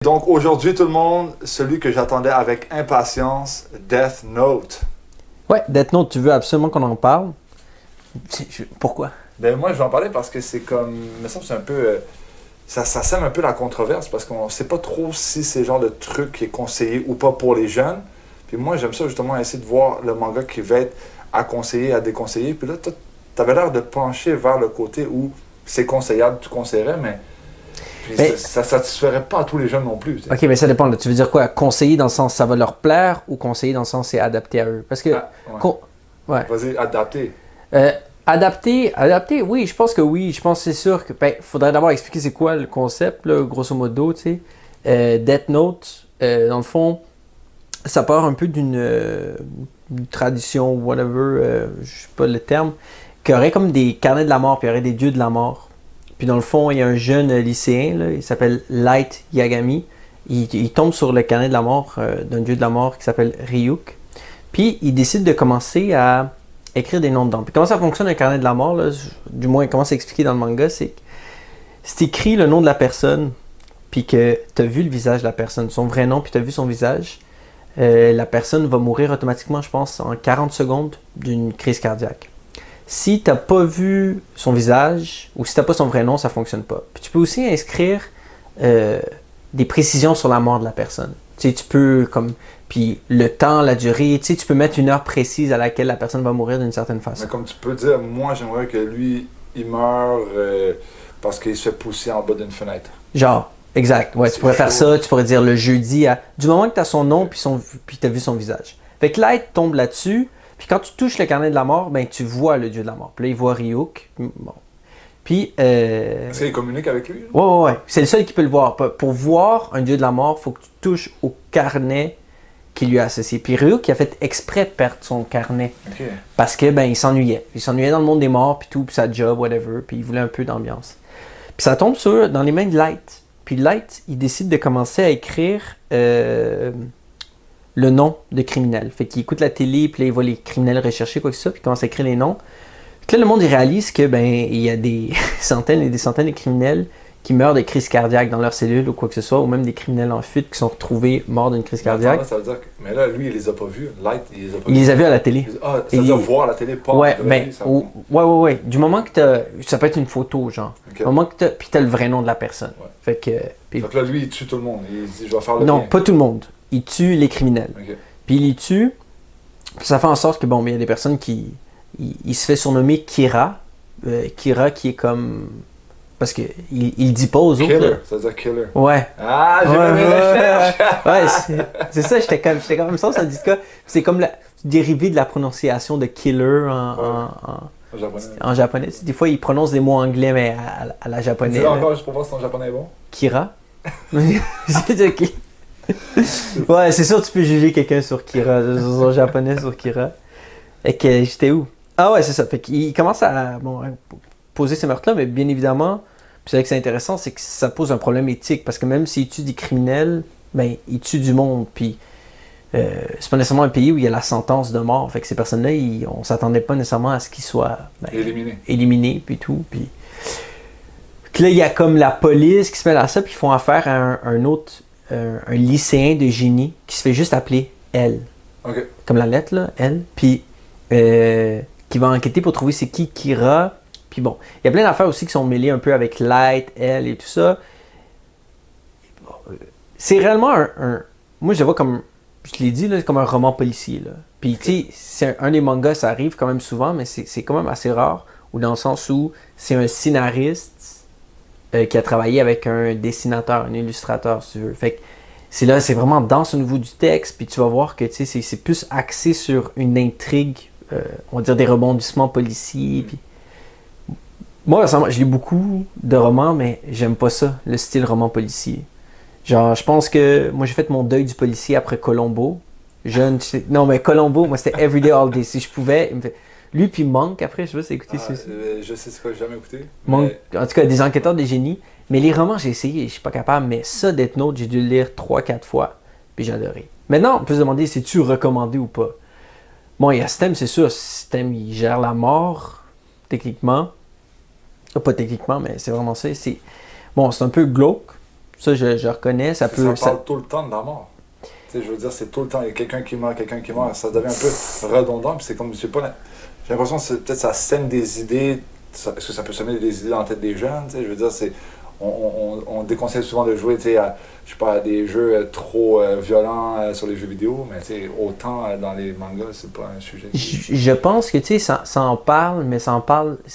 Donc aujourd'hui tout le monde, celui que j'attendais avec impatience, Death Note. Ouais, Death Note, tu veux absolument qu'on en parle? Pourquoi? Ben moi je vais en parler parce que c'est comme, me semble que c'est un peu, ça sème un peu la controverse parce qu'on sait pas trop si c'est le genre de truc qui est conseillé ou pas pour les jeunes. Puis moi j'aime ça justement essayer de voir le manga qui va être à conseiller, à déconseiller. Puis là t'avais l'air de pencher vers le côté où c'est conseillable, tu conseillerais, mais ça satisferait pas à tous les jeunes non plus. Ok, mais ça dépend. Là. Tu veux dire quoi? Conseiller dans le sens ça va leur plaire ou conseiller dans le sens c'est adapté à eux? Parce que. Ouais. Vas-y, adapter. Adapter, oui, je pense que oui. Je pense que c'est sûr que. Faudrait d'abord expliquer c'est quoi le concept, là, grosso modo, tu sais. Death Note, dans le fond, ça part un peu d'une tradition, whatever, je sais pas le terme, qui aurait comme des carnets de la mort, puis il y aurait des dieux de la mort. Puis dans le fond, il y a un jeune lycéen, là, il s'appelle Light Yagami. Il tombe sur le carnet de la mort d'un dieu de la mort qui s'appelle Ryuk. Puis il décide de commencer à écrire des noms dedans. Puis comment ça fonctionne un carnet de la mort, là, du moins comment c'est expliqué dans le manga, c'est que si tu écris le nom de la personne, puis que tu as vu le visage de la personne, son vrai nom, puis tu as vu son visage, la personne va mourir automatiquement, je pense, en 40 secondes d'une crise cardiaque. Si tu n'as pas vu son visage ou si tu n'as pas son vrai nom, ça ne fonctionne pas. Puis tu peux aussi inscrire des précisions sur la mort de la personne. Tu sais, tu peux, comme, puis le temps, la durée, tu sais, tu peux mettre une heure précise à laquelle la personne va mourir d'une certaine façon. Mais comme tu peux dire, moi j'aimerais que lui, il meure parce qu'il se fait pousser en bas d'une fenêtre. Genre, exact. Ouais, tu pourrais faire ça, tu pourrais dire le jeudi, du moment que tu as son nom puis tu as vu son visage. Fait que Light tombe là-dessus. Puis quand tu touches le carnet de la mort, ben tu vois le dieu de la mort. Puis là, il voit Ryuk. Bon. Puis. Est-ce qu'il communique avec lui? Ouais. C'est le seul qui peut le voir. Pour voir un dieu de la mort, il faut que tu touches au carnet qui lui est associé. Puis Ryuk, il a fait exprès de perdre son carnet. Okay. Parce que, ben, il s'ennuyait. Il s'ennuyait dans le monde des morts, puis tout, puis sa job, whatever. Puis il voulait un peu d'ambiance. Puis ça tombe dans les mains de Light. Puis Light, il décide de commencer à écrire. Le nom de criminel. Fait qu'il écoute la télé, puis là, il voit les criminels rechercher, quoi que ce soit, puis il commence à écrire les noms. Puis là, le monde, il réalise que, ben, il y a des centaines et des centaines de criminels qui meurent de crise cardiaque dans leur cellule ou quoi que ce soit, ou même des criminels en fuite qui sont retrouvés morts d'une crise cardiaque. Attends, ça veut dire que... Mais là, lui, il les a pas vus. Light, il les a pas vus. Il les a vus à la télé. Ah, ça veut dire voir à la télé, pas ouais, ben, ouais. Du moment que ça peut être une photo, genre. Okay. Du moment que puis t'as le vrai nom de la personne. Ouais. Fait que là, lui, il tue tout le monde. Il dit, je vais faire le non, bien. pas tout le monde. Il tue les criminels. Okay. Puis il les tue. Puis ça fait en sorte que, bon, il y a des personnes qui... Il se fait surnommer Kira. Kira qui est comme... Parce qu'il dit pas aux autres. Killer, ça veut dire killer. Ouais. Ah, j'ai pas mes recherches! Ouais, c'est ça, j'étais comme ça, ça dit quoi? C'est comme la dérivé de la prononciation de killer en japonais. Des fois, il prononce des mots anglais, mais à la japonaise. Dis-le encore juste pour voir si ton japonais est bon. Kira. C'est ok. Ouais, c'est sûr, tu peux juger quelqu'un sur Kira, sur son japonais sur Kira. Fait que j'étais où? Ah ouais, c'est ça. Fait qu'il commence à poser ces meurtres-là, mais bien évidemment, c'est vrai que c'est intéressant, c'est que ça pose un problème éthique, parce que même s'il tue des criminels, ben, il tue du monde, puis c'est pas nécessairement un pays où il y a la sentence de mort. Fait que ces personnes-là, on s'attendait pas nécessairement à ce qu'ils soient éliminés, puis tout. Puis là, il y a comme la police qui se met à ça, puis ils font affaire à un autre, un lycéen de génie qui se fait juste appeler L. Okay. Comme la lettre, là, L. Puis qui va enquêter pour trouver c'est qui Kira. Puis bon, il y a plein d'affaires aussi qui sont mêlées un peu avec Light, L et tout ça. C'est réellement moi, je le vois comme, je l'ai dit, là, comme un roman policier. Là. Puis tu sais, c'est un des mangas, ça arrive quand même souvent, mais c'est quand même assez rare. Ou dans le sens où c'est un scénariste qui a travaillé avec un dessinateur, un illustrateur, si tu veux. Fait que c'est vraiment dense au niveau du texte, puis tu vas voir que c'est plus axé sur une intrigue, on va dire des rebondissements policiers. Puis... Moi, récemment, j'ai lu beaucoup de romans, mais j'aime pas ça, le style roman policier. Genre, je pense que moi, j'ai fait mon deuil du policier après Columbo. Non, mais Columbo, moi, c'était Everyday All Day. Si je pouvais, lui, puis Monk, après, je sais pas si c'est écouté ça. Je sais ce que j'ai jamais écouté. Monk, en tout cas, des enquêteurs de génie. Mais les romans, j'ai essayé, je suis pas capable. Mais ça, Death Note, j'ai dû le lire 3-4 fois. Puis j'ai adoré. Maintenant, on peut se demander, c'est-tu recommandé ou pas? Bon, il y a ce thème, c'est sûr. Ce thème, il gère la mort, techniquement. Pas techniquement, mais c'est vraiment ça. Bon, c'est un peu glauque. Ça, je reconnais. Ça peut. Ça parle tout le temps de la mort. Tu sais, je veux dire, c'est tout le temps, il y a quelqu'un qui meurt. Ça devient un peu redondant, puis c'est comme, je sais pas, j'ai l'impression que peut-être ça sème des idées, est-ce que ça peut semer des idées dans la tête des jeunes, tu sais, je veux dire, on déconseille souvent de jouer, tu sais, je sais pas, à des jeux trop violents sur les jeux vidéo, mais tu sais, autant dans les mangas, c'est pas un sujet. Je pense que, tu sais, ça en parle, mais ça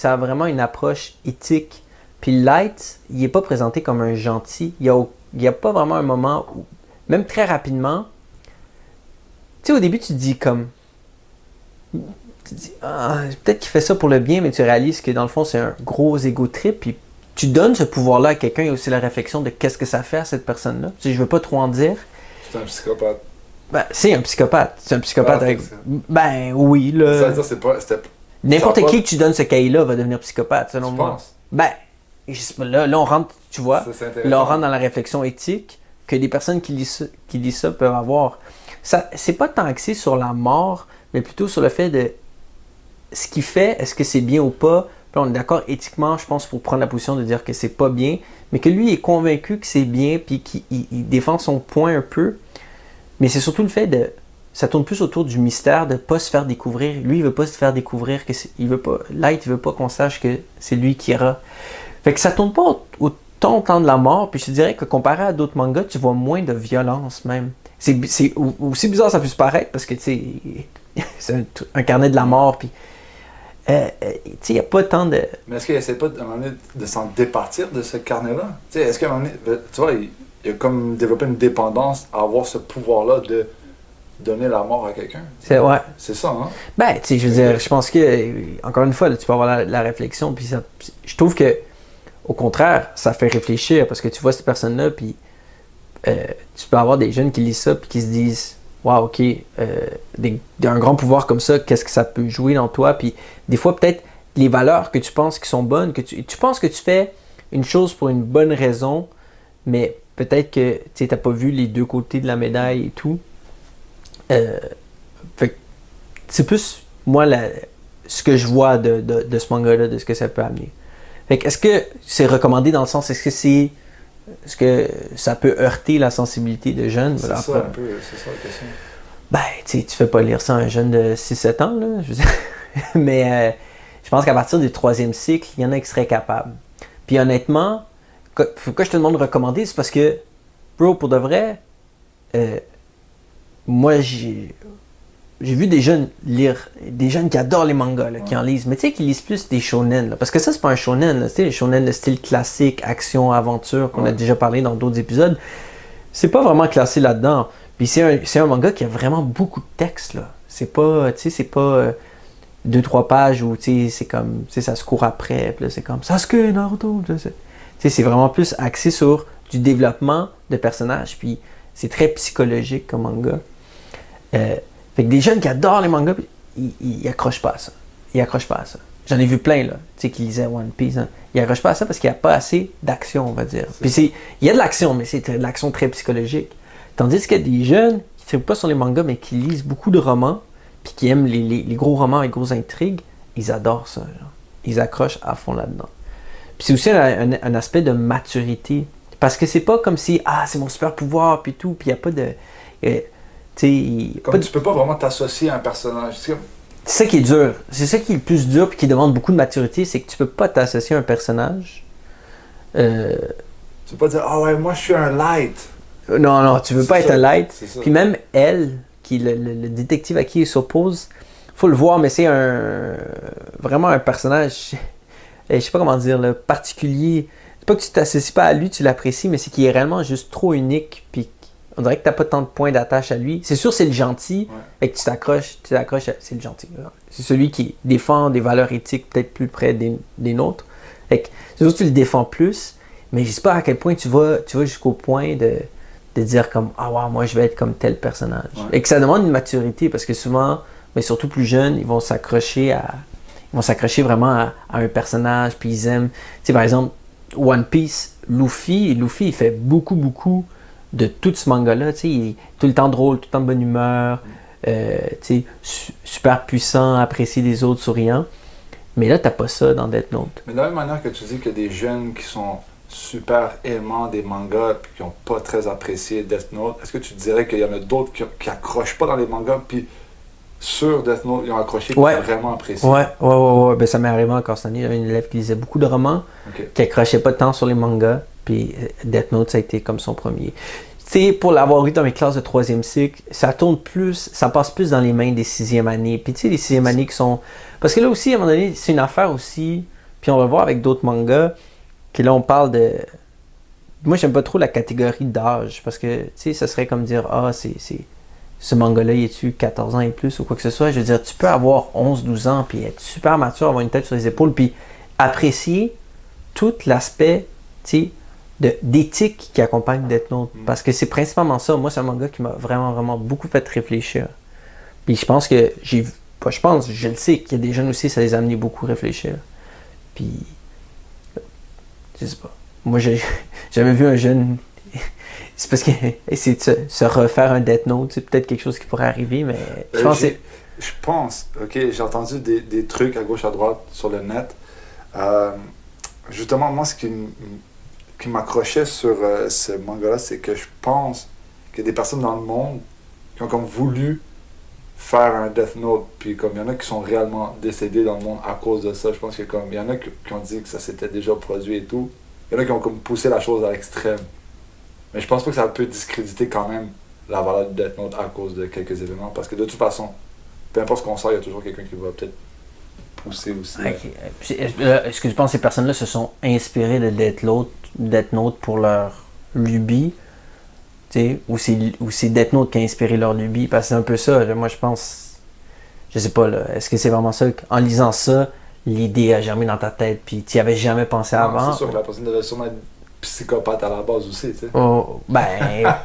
a vraiment une approche éthique. Puis Light, il est pas présenté comme un gentil. Il y a pas vraiment un moment où, même très rapidement, tu sais, au début, tu te dis comme... Tu te dis, ah, peut-être qu'il fait ça pour le bien, mais tu réalises que dans le fond, c'est un gros ego trip, puis tu donnes ce pouvoir-là à quelqu'un, il y a aussi la réflexion de qu'est-ce que ça fait à cette personne-là. Tu sais, je veux pas trop en dire. C'est un psychopathe. Ben, c'est un psychopathe. C'est un psychopathe avec... Ben, oui, là... Ça veut dire, N'importe qui que tu donnes ce cahier-là va devenir psychopathe, selon moi. Penses? Ben, là, on rentre, tu vois, là, on rentre dans la réflexion éthique que des personnes qui lisent ça peuvent avoir. Ça, c'est pas tant axé sur la mort, mais plutôt sur le fait de ce qu'il fait, est-ce que c'est bien ou pas. Puis on est d'accord éthiquement, je pense, pour prendre la position de dire que c'est pas bien, mais que lui est convaincu que c'est bien, puis qu'il défend son point un peu. Mais c'est surtout le fait de... Ça tourne plus autour du mystère de ne pas se faire découvrir. Lui, il veut pas se faire découvrir, Light, il veut pas qu'on sache que c'est lui qui ira. Fait que ça tourne pas autant de la mort, puis je te dirais que comparé à d'autres mangas, tu vois moins de violence même. C'est aussi bizarre ça peut se paraître, parce que tu sais, c'est un carnet de la mort, puis tu sais, il n'y a pas tant de... Mais est-ce qu'il essaie pas à un moment donné de s'en départir de ce carnet-là? Tu sais, est-ce qu'à un moment donné, tu vois, il a comme développé une dépendance à avoir ce pouvoir-là de donner la mort à quelqu'un? Ouais. C'est ça, hein? Ben, tu sais, je veux dire, je pense que, encore une fois, là, tu peux avoir la réflexion, puis ça, je trouve que, au contraire, ça fait réfléchir, parce que tu vois cette personne-là, puis tu peux avoir des jeunes qui lisent ça, puis qui se disent, waouh, ok, un grand pouvoir comme ça, qu'est-ce que ça peut jouer dans toi? Puis des fois, peut-être, les valeurs que tu penses qui sont bonnes, que tu penses que tu fais une chose pour une bonne raison, mais peut-être que tu n'as pas vu les deux côtés de la médaille et tout. Fait que c'est plus, moi, ce que je vois de ce manga-là, de ce que ça peut amener. Fait que, est-ce que c'est recommandé dans le sens, est-ce que ça peut heurter la sensibilité de jeunes? C'est ça un peu, c'est ça la question. Ben, tu fais pas lire ça à un jeune de 6-7 ans, là, je veux dire. Mais je pense qu'à partir du 3e cycle, il y en a qui seraient capables. Puis honnêtement, pourquoi je te demande de recommander, c'est parce que, bro, pour de vrai, moi, j'ai vu des jeunes lire, des jeunes qui adorent les mangas, là, qui en lisent, mais tu sais, qui lisent plus des shonen, là, parce que ça, c'est pas un shonen, tu sais, les shonen de style classique, action, aventure, qu'on a déjà parlé dans d'autres épisodes, c'est pas vraiment classé là-dedans. Puis c'est un manga qui a vraiment beaucoup de texte, là. C'est pas, tu sais, c'est pas 2-3 pages où, tu sais, c'est comme, tu sais, ça se court après, puis là, c'est comme Sasuke, Naruto, tu sais, c'est vraiment plus axé sur du développement de personnages, puis c'est très psychologique comme manga. Fait que des jeunes qui adorent les mangas, ils accrochent pas à ça. Ils accrochent pas à ça. J'en ai vu plein, là, tu sais, qui lisaient One Piece. Hein. Ils accrochent pas à ça parce qu'il n'y a pas assez d'action, on va dire. Puis il y a de l'action, mais c'est de l'action très psychologique. Tandis qu'il y a des jeunes qui ne trippent pas sur les mangas, mais qui lisent beaucoup de romans, puis qui aiment les gros romans et grosses intrigues, ils adorent ça. Genre. Ils accrochent à fond là-dedans. Puis c'est aussi un aspect de maturité. Parce que c'est pas comme si, c'est mon super pouvoir, puis tout, puis il n'y a pas de... tu peux pas vraiment t'associer à un personnage. C'est ça qui est dur. C'est ça qui est le plus dur, puis qui demande beaucoup de maturité, c'est que tu peux pas t'associer à un personnage. Tu peux pas dire, ouais, moi je suis un light. Non, tu veux pas être un light. Puis même elle, qui est le détective à qui il s'oppose, faut le voir, mais c'est vraiment un personnage, je sais pas comment dire, là, particulier. C'est pas que tu t'associes pas à lui, tu l'apprécies, mais c'est qu'il est réellement juste trop unique, puis on dirait que t'as pas tant de points d'attache à lui. C'est sûr, c'est le gentil, et que tu t'accroches, c'est le gentil. C'est celui qui défend des valeurs éthiques peut-être plus près des nôtres. Fait que c'est sûr que tu le défends plus, mais je sais pas à quel point tu vas jusqu'au point de dire comme, wow, moi je vais être comme tel personnage. Et que ça demande une maturité, parce que souvent, mais surtout plus jeunes, ils vont s'accrocher vraiment à un personnage, puis ils aiment. Tu sais, par exemple, One Piece, Luffy, il fait beaucoup de tout ce manga-là. Tu sais, il est tout le temps drôle, tout le temps de bonne humeur, tu sais, super puissant, apprécié des autres, souriant. Mais là, t'as pas ça dans Death Note. Mais de la même manière que tu dis qu'il y a des jeunes qui sont super aimants des mangas puis qui n'ont pas très apprécié Death Note, est-ce que tu dirais qu'il y en a d'autres qui accrochent pas dans les mangas puis sur Death Note, ils ont accroché et Ouais. vraiment apprécié? Ouais. Ben, ça m'est arrivé encore cette année. J'avais une élève qui lisait beaucoup de romans, Ok. qui accrochait pas tant sur les mangas. Puis Death Note, ça a été comme son premier. Tu sais, pour l'avoir eu dans mes classes de troisième cycle, ça tourne plus, ça passe plus dans les mains des sixième années. Puis tu sais, les sixième années qui sont... Parce que là aussi, à un moment donné, c'est une affaire aussi, puis on va le voir avec d'autres mangas, que là, on parle de... Moi, j'aime pas trop la catégorie d'âge, parce que, tu sais, ça serait comme dire, ah, ce manga-là, il est-tu 14 ans et plus, ou quoi que ce soit. Je veux dire, tu peux avoir 11-12 ans, puis être super mature, avoir une tête sur les épaules, puis apprécier tout l'aspect, tu sais, d'éthique qui accompagne Death Note. Parce que c'est principalement ça. Moi, c'est un manga qui m'a vraiment, vraiment beaucoup fait réfléchir. Puis je pense que je le sais qu'il y a des jeunes aussi, ça les a amenés beaucoup à réfléchir. Puis, je sais pas. Moi, j'ai jamais vu un jeune... C'est parce que essayer de se refaire un Death Note, c'est peut-être quelque chose qui pourrait arriver, mais je pense que c'est... Je pense, ok, j'ai entendu des trucs à gauche à droite sur le net. Justement, moi, ce qui m'accrochait sur ce manga-là, c'est que je pense qu'il y a des personnes dans le monde qui ont comme voulu faire un Death Note, puis comme il y en a qui sont réellement décédés dans le monde à cause de ça. Je pense qu'il y en a qui ont dit que ça s'était déjà produit et tout. Il y en a qui ont comme poussé la chose à l'extrême. Mais je pense pas que ça peut discréditer quand même la valeur de Death Note à cause de quelques événements, parce que de toute façon, peu importe ce qu'on sort, il y a toujours quelqu'un qui va peut-être pousser aussi. Ok. Est-ce que tu penses que ces personnes-là se sont inspirées de Death Note pour leur lubie? T'sais, ou c'est Death Note qui a inspiré leur lubie? Parce que c'est un peu ça, là, moi je pense... Je sais pas, là, est-ce que c'est vraiment ça? En lisant ça, l'idée a germé dans ta tête, puis tu n'y avais jamais pensé avant? C'est sûr que la personne devait sûrement être psychopathe à la base aussi, tu sais. Oh, ben,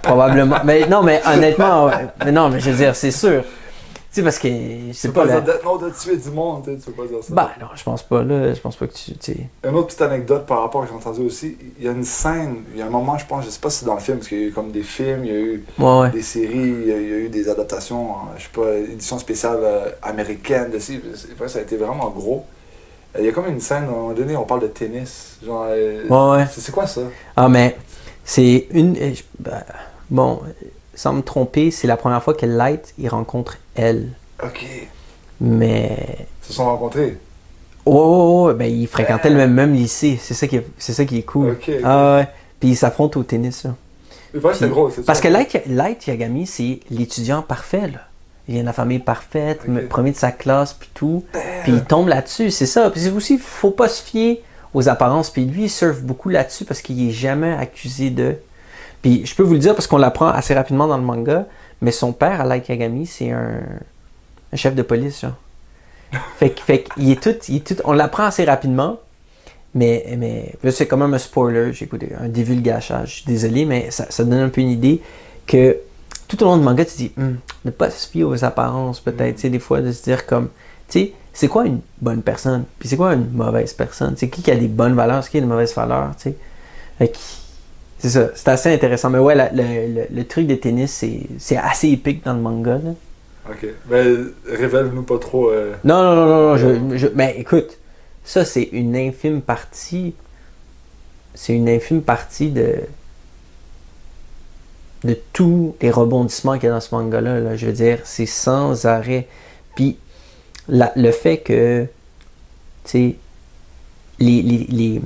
probablement. Mais non, mais honnêtement, ouais. Mais non, mais je veux dire, c'est sûr. Tu sais, parce que c'est Tu pas peux pas là. dire Death Note de tuer du monde, tu sais, tu peux pas dire ça. Ben, non, je pense pas, là. Je pense pas que tu sais. Une autre petite anecdote par rapport à ce que j'ai entendu aussi, il y a une scène, il y a un moment, je pense, je sais pas si c'est dans le film, parce qu'il y a eu comme des films, il y a eu Ouais. des séries, il y a eu des adaptations, je sais pas, édition spéciale américaine de ci, ça a été vraiment gros. Il y a comme une scène, à un moment donné, on parle de tennis. Genre, Ouais. c'est quoi ça? Ah, mais c'est une. Bon, sans me tromper, c'est la première fois que Light, il rencontre elle. Ok. Mais. Ils se sont rencontrés. Oh, ben, ils fréquentaient le même lycée. C'est ça qui est cool. Ok. Ah, ouais. Puis ils s'affrontent au tennis, là. Mais pas c'est gros, c'est Parce ça. que Light Yagami, c'est l'étudiant parfait, là. Il vient de la famille parfaite, premier de sa classe, puis tout. Puis il tombe là-dessus, c'est ça. Puis aussi, faut pas se fier aux apparences. Puis lui, il surfe beaucoup là-dessus parce qu'il est jamais accusé de... Puis je peux vous le dire parce qu'on l'apprend assez rapidement dans le manga, mais son père, à Light Yagami, c'est un chef de police, genre. Fait qu'il est tout... On l'apprend assez rapidement, mais là, c'est quand même un spoiler, j'ai écouté un divulgachage, je suis désolé, mais ça donne un peu une idée que tout au long du manga, tu te dis, ne pas se fier aux apparences, peut-être, tu sais, des fois, de se dire comme, tu sais, c'est quoi une bonne personne, puis c'est quoi une mauvaise personne, c'est qui a des bonnes valeurs, c'est qui a des mauvaises valeurs, tu sais. Fait que, c'est ça, c'est assez intéressant, mais ouais, le truc de tennis, c'est assez épique dans le manga, là. Ok, mais révèle-nous pas trop. Non, mais écoute, ça, c'est une infime partie, de tous les rebondissements qu'il y a dans ce manga-là. Là. Je veux dire, c'est sans arrêt. Puis, le fait que, tu sais, les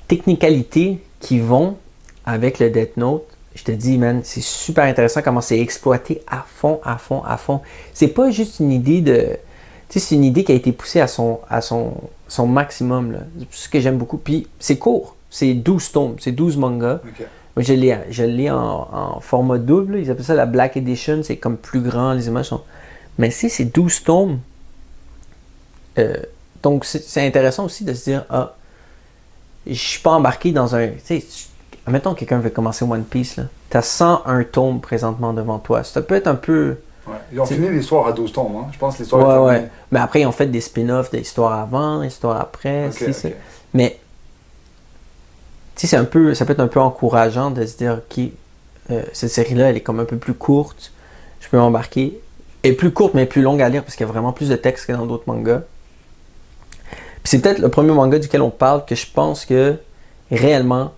technicalités qui vont avec le Death Note, je te dis, man, c'est super intéressant comment c'est exploité à fond. C'est pas juste une idée de... Tu sais, c'est une idée qui a été poussée à son maximum, là. C'est ce que j'aime beaucoup. Puis, c'est court. C'est 12 tomes. C'est 12 mangas. Ok. Moi, je l'ai en format double. Là. Ils appellent ça la Black Edition. C'est comme plus grand. Les images sont... Mais si, c'est 12 tomes. Donc, c'est intéressant aussi de se dire, ah, je suis pas embarqué dans un... Tu sais, admettons que quelqu'un veut commencer One Piece, là. T'as 101 tomes présentement devant toi. Ça peut être un peu... Ouais. Ils ont fini l'histoire à 12 tomes, hein? Je pense que l'histoire est terminée. Ouais. Mais après, ils ont fait des spin-offs de l'histoire avant, l'histoire après. Ok. Mais, tu sais, ça peut être un peu encourageant de se dire, ok, cette série-là, elle est comme un peu plus courte. Je peux m'embarquer. Elle est plus courte, mais plus longue à lire parce qu'il y a vraiment plus de texte que dans d'autres mangas. Puis c'est peut-être le premier manga duquel on parle que je pense que, réellement,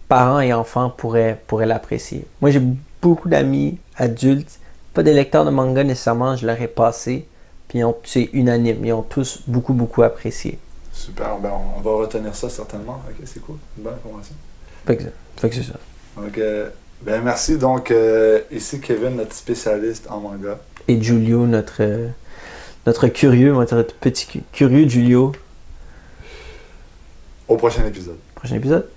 parents et enfants pourraient l'apprécier. Moi, j'ai beaucoup d'amis adultes, pas des lecteurs de manga nécessairement, je leur ai passé, puis c'est unanime, ils ont tous beaucoup apprécié. Super, ben on va retenir ça certainement. Ok, c'est cool, une bonne information. Fait que c'est ça. Donc, ben merci. Donc, ici Kevin, notre spécialiste en manga. Et Giulio, notre curieux, notre petit curieux Giulio. Au prochain épisode. Prochain épisode.